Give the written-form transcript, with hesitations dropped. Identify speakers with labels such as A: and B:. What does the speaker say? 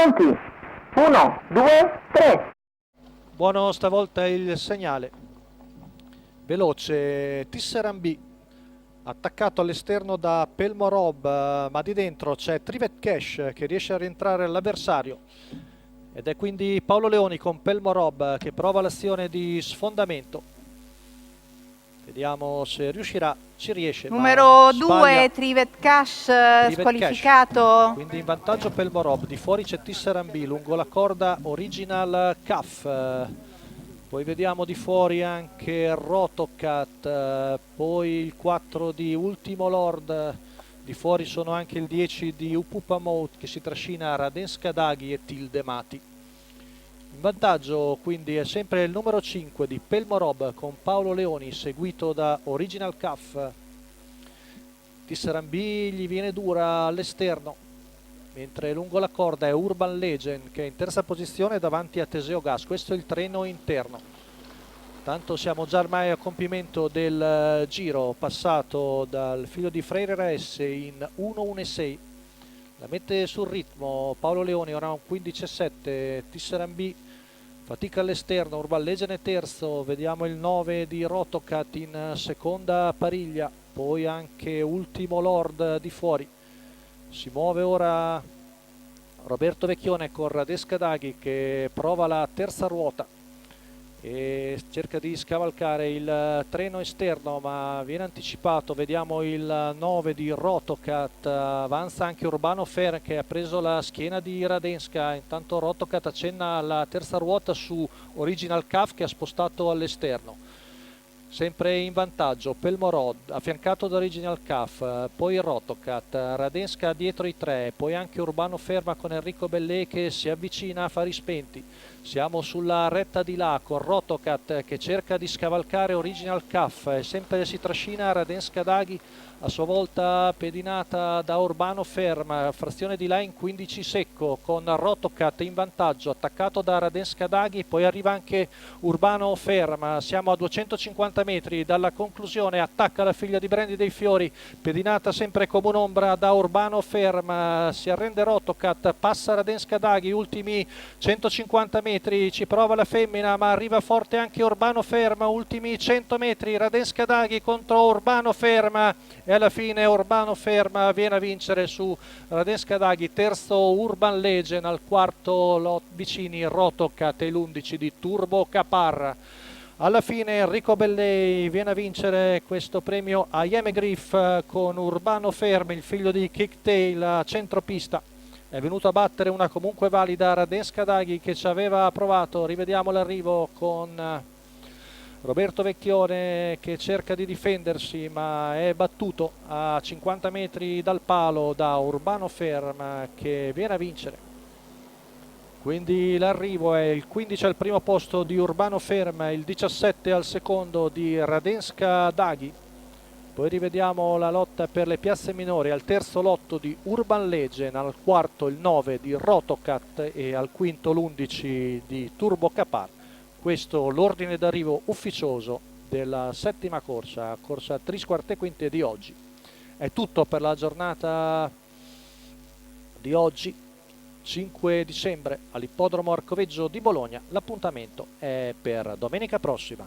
A: Pronti? 1, 2, 3.
B: Buono stavolta il segnale. Veloce Tisserand B, attaccato all'esterno da Pelmorob, ma di dentro c'è Trivet Cash che riesce a rientrare all'avversario. Ed è quindi Paolo Leoni con Pelmorob che prova l'azione di sfondamento. Vediamo se riuscirà, ci riesce.
C: Numero
B: ma
C: 2, Trivet Cash,
B: Trivet
C: squalificato.
B: Cash. Quindi in vantaggio Pelmorob, di fuori c'è Tisserand B, lungo la corda Original Cuff. Poi vediamo di fuori anche Rotocat, poi il 4 di Ultimo Lord, di fuori sono anche il 10 di Upupamot che si trascina Radenska Daghi e Tilde Mati. In vantaggio quindi è sempre il numero 5 di Pelmorob con Paolo Leoni, seguito da Original Cuff. Tisserand B gli viene dura all'esterno, mentre lungo la corda è Urban Legend che è in terza posizione davanti a Teseo Gas. Questo è il treno interno. Tanto siamo già ormai a compimento del giro, passato dal filo di Freire RS in 1.1.6. La mette sul ritmo Paolo Leoni, ora un 15.7, Tisserand B fatica all'esterno, Urban Legend è terzo, vediamo il 9 di Rotocat in seconda pariglia, poi anche Ultimo Lord di fuori. Si muove ora Roberto Vecchione con Radenska Daghi che prova la terza ruota e cerca di scavalcare il treno esterno, ma viene anticipato. Vediamo il 9 di Rotocat, avanza anche Urbano Fer che ha preso la schiena di Radenska. Intanto Rotocat accenna alla terza ruota su Original Cuff che ha spostato all'esterno. Sempre in vantaggio Pelmorob, affiancato da Original Cuff, poi Rotocat, Radenska dietro i tre, poi anche Urbano Ferma con Enrico Bellé che si avvicina a fari spenti. Siamo sulla retta di là con Rotocat che cerca di scavalcare Original Cuff e sempre si trascina Radenska Daghi, a sua volta pedinata da Urbano Ferma, frazione di là in 15 secco con Rotocat in vantaggio, attaccato da Radenska Daghi, poi arriva anche Urbano Ferma. Siamo a 250 metri dalla conclusione, attacca la figlia di Brandy dei Fiori, pedinata sempre come un'ombra da Urbano Ferma, si arrende Rotocat, passa Radenska Daghi, ultimi 150 metri, ci prova la femmina ma arriva forte anche Urbano Ferma, ultimi 100 metri, Radenska Daghi contro Urbano Ferma e alla fine Urbano Ferma viene a vincere su Radenska Daghi, terzo Urban Legend, al quarto vicini Rotocat e l'11 di Turbo Caparra. Alla fine Enrico Bellei viene a vincere questo premio a Yemegriff con Urbano Ferma, il figlio di Kicktail a centropista. È venuto a battere una comunque valida Radenska Daghi che ci aveva provato. Rivediamo l'arrivo con Roberto Vecchione che cerca di difendersi ma è battuto a 50 metri dal palo da Urbano Ferma che viene a vincere. Quindi l'arrivo è il 15 al primo posto di Urbano Ferma, il 17 al secondo di Radenska Daghi. Poi rivediamo la lotta per le piazze minori, al terzo lotto di Urban Legend, al quarto il 9 di Rotocat e al quinto l'11 di Turbo Capar. Questo l'ordine d'arrivo ufficioso della settima corsa, corsa Tris Quarte Quinte di oggi. È tutto per la giornata di oggi, 5 dicembre all'Ippodromo Arcoveggio di Bologna. L'appuntamento è per domenica prossima.